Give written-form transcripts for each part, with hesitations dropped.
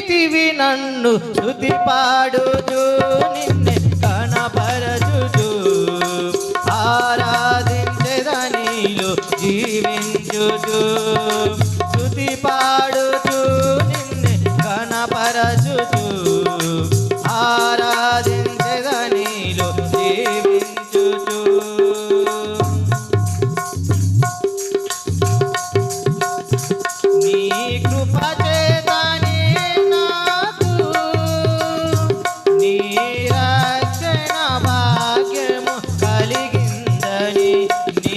తీర్చితివి నన్ను స్తుతి పాడుచు నిన్నే కనపరచుచు ఆరాధించెదనిలో జీవించుచు స్తుతి పాడుచు నిన్నే కనపరచుచు ఆరాధించెదనిలో జీవించుచు నీ కృప చేతనే నాకు నీ రక్షణ భాగ్యము కలిగిందని నీ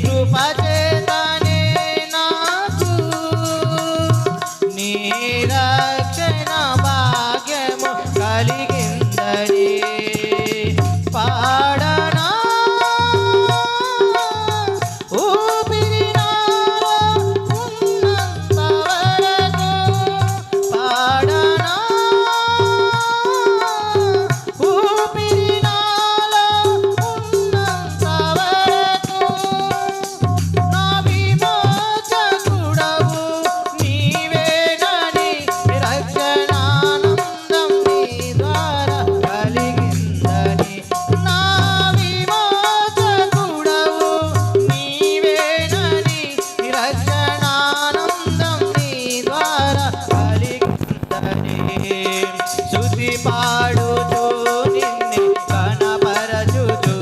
కృప చేతనే నాకు నీ రక్షణ భాగ్యము కలిగిందని పాడనా ఊపిరి నాలో ఉన్నంత వరకు పాడనా ఊపిరి నాలో ఉన్నంత వరకు నా విమోచకుడవు నీవేనని రక్షణానందం నీ ద్వారా కలిగిందని నా విమోచకుడవు నీవేనని రక్షణానందం నీ ద్వారా కలిగిందని స్తుతి పాడుచు నిన్నే కనపరచుచు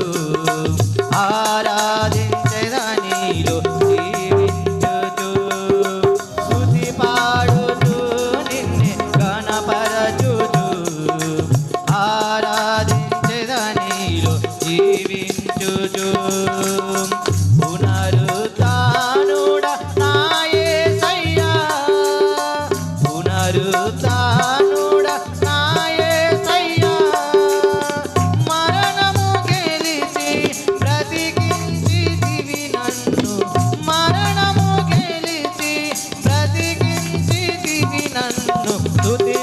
ఆరాధించెదనిలో జీవించుచు స్తుతి పాడుచు నిన్నే కనపరచుచు ఆరాధించెదనిలో జీవించుచు పునరుత్థానుడా నా యేసయ్యా పునరుత్థానుడా నా యేసయ్యా మరణము గెలిచి బ్రతికించితివి నన్ను మరణము గెలిచి బ్రతికించితివి నన్ను స్తుతి